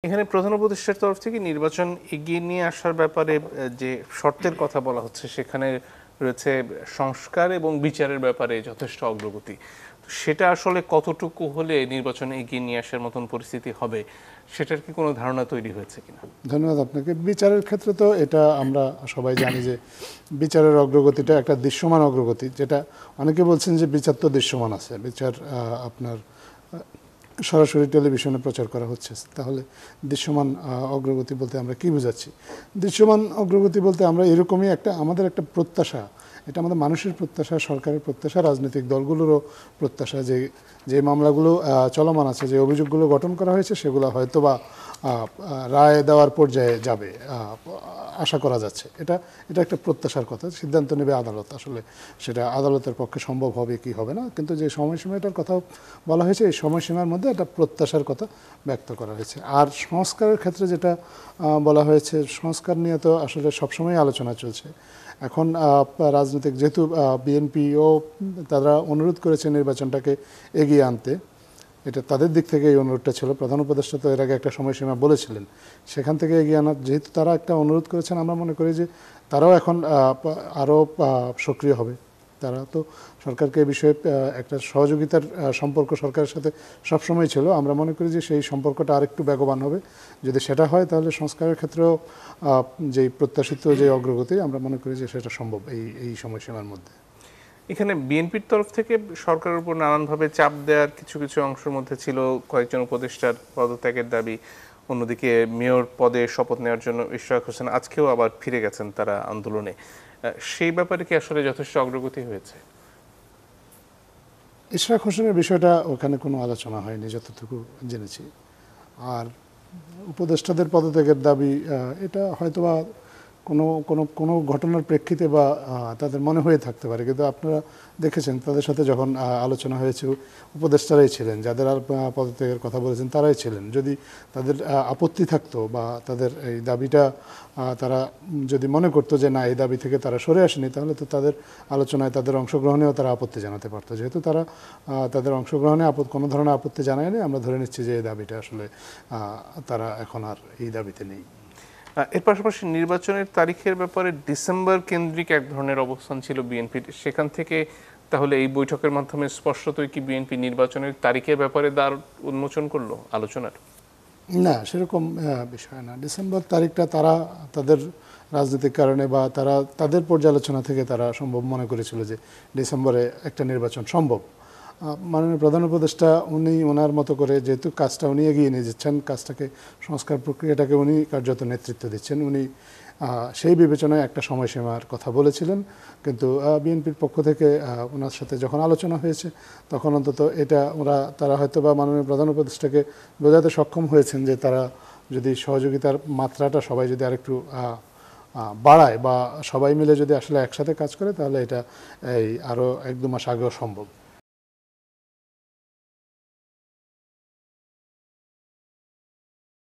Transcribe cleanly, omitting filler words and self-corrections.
এখানে প্রধান উপদেষ্টার তরফ থেকে নির্বাচন এগিয়ে নিয়ে আসার ব্যাপারে যে শর্তের কথা বলা হচ্ছে সেখানে রয়েছে সংস্কার এবং বিচারের ব্যাপারে যথেষ্ট অগ্রগতি। সেটা আসলে কতটুকু হলে নির্বাচন এগিয়ে নিয়ে আসার মতন পরিস্থিতি হবে সেটার কি কোনো ধারণা তৈরি হয়েছে কিনা? ধন্যবাদ আপনাকে। বিচারের ক্ষেত্রে তো এটা আমরা সবাই জানি যে বিচারের অগ্রগতিটা একটা দৃশ্যমান অগ্রগতি, যেটা অনেকে বলছেন যে বিচার তো দৃশ্যমান আছে, বিচার আপনার সরাসরি টেলিভিশনে প্রচার করা হচ্ছে, তাহলে দৃশ্যমান অগ্রগতি বলতে আমরা কি বোঝাচ্ছি? দৃশ্যমান অগ্রগতি বলতে আমরা এরকমই আমাদের একটা প্রত্যাশা, এটা আমাদের মানুষের প্রত্যাশা, সরকারের প্রত্যাশা, রাজনৈতিক দলগুলোরও প্রত্যাশা যে যে মামলাগুলো চলমান আছে, যে অভিযোগগুলো গঠন করা হয়েছে সেগুলো হয়তোবা রায় দেওয়ার পর্যায়ে যাবে আশা করা যাচ্ছে। এটা এটা একটা প্রত্যাশার কথা, সিদ্ধান্ত নেবে আদালত। আসলে সেটা আদালতের পক্ষে সম্ভব হবে কি হবে না, কিন্তু যে সময়সীমাটার কথা বলা হয়েছে এই সময়সীমার মধ্যে একটা প্রত্যাশার কথা ব্যক্ত করা হয়েছে। আর সংস্কারের ক্ষেত্রে যেটা বলা হয়েছে, সংস্কার নিয়ে তো আসলে সবসময় আলোচনা চলছে। এখন রাজনৈতিক যেহেতু বিএনপিও তারা অনুরোধ করেছে নির্বাচনটাকে এগিয়ে আনতে, এটা তাদের দিক থেকে এই অনুরোধটা ছিল। প্রধান উপদেষ্টা তো এর আগে একটা সময়সীমা বলেছিলেন, সেখান থেকে এগিয়ে আনার যেহেতু তারা একটা অনুরোধ করেছেন, আমরা মনে করি যে তারাও এখন আরও সক্রিয় হবে। তারা তো সরকারকে এই বিষয়ে একটা সহযোগিতার সম্পর্ক সরকারের সাথে সবসময় ছিল। আমরা মনে করি যে সেই সম্পর্কটা আরেকটু বেগবান হবে। যদি সেটা হয় তাহলে সংস্কারের ক্ষেত্রেও যেই প্রত্যাশিত যে অগ্রগতি, আমরা মনে করি যে সেটা সম্ভব এই সময়সীমার মধ্যে। এখানে বিএনপির তরফ থেকে সরকারের উপর নানানভাবে চাপ দেওয়ার কিছু কিছু অংশের মধ্যে ছিল কয়েকজন উপদেষ্টার পদত্যাগের দাবি, অন্যদিকে মেয়র পদে শপথ নেওয়ার জন্য ইশরাক হোসেন আজকেও আবার ফিরে গেছেন তারা আন্দোলনে। সেই ব্যাপারে কি আসলে যথেষ্ট অগ্রগতি হয়েছে? ইশরাক হোসেনের বিষয়টা ওখানে কোনো আলোচনা হয়নি যতটুকু জেনেছি। আর উপদেষ্টাদের পদত্যাগের দাবি, এটা হয়তোবা কোনো কোনো কোনো ঘটনার প্রেক্ষিতে বা তাদের মনে হয়ে থাকতে পারে, কিন্তু আপনারা দেখেছেন তাদের সাথে যখন আলোচনা হয়েছে উপদেষ্টারাই ছিলেন, যাদের পদত্যাগের কথা বলেছেন তারাই ছিলেন। যদি তাদের আপত্তি থাকতো বা তাদের এই দাবিটা তারা যদি মনে করতো যে না এই দাবি থেকে তারা সরে আসেনি, তাহলে তো তাদের আলোচনায় তাদের অংশগ্রহণেও তারা আপত্তি জানাতে পারতো। যেহেতু তারা তাদের অংশগ্রহণে কোনো ধরনের আপত্তি জানায়নি, আমরা ধরে নিচ্ছি যে এই দাবিটা আসলে তারা এখন আর এই দাবিতে নেই। এর পাশাপাশি নির্বাচনের তারিখের ব্যাপারে ডিসেম্বর কেন্দ্রিক এক ধরনের অবস্থান ছিল বিএনপির, সেখান থেকে তাহলে এই বৈঠকের মাধ্যমে স্পষ্টতই কি বিএনপি নির্বাচনের তারিখের ব্যাপারে দ্বার উন্মোচন করলো আলোচনার? না, সেরকম বিষয় না। ডিসেম্বর তারিখটা তারা তাদের রাজনৈতিক কারণে বা তারা তাদের পর্যালোচনা থেকে তারা সম্ভব মনে করেছিল যে ডিসেম্বরে একটা নির্বাচন সম্ভব। মাননীয় প্রধান উপদেষ্টা উনি ওনার মতো করে যেহেতু কাজটা উনি এগিয়ে নিয়ে যাচ্ছেন, কাজটাকে সংস্কার প্রক্রিয়াটাকে উনি কার্যত নেতৃত্ব দিচ্ছেন, উনি সেই বিবেচনায় একটা সময়সীমার কথা বলেছিলেন। কিন্তু বিএনপির পক্ষ থেকে ওনার সাথে যখন আলোচনা হয়েছে তখন অন্তত তারা হয়তো বা মাননীয় প্রধান উপদেষ্টাকে বোঝাতে সক্ষম হয়েছেন যে তারা যদি সহযোগিতার মাত্রাটা সবাই যদি আরেকটু বাড়ায় বা সবাই মিলে যদি আসলে একসাথে কাজ করে, তাহলে এটা এই আরও 1-2 মাস আগেও সম্ভব।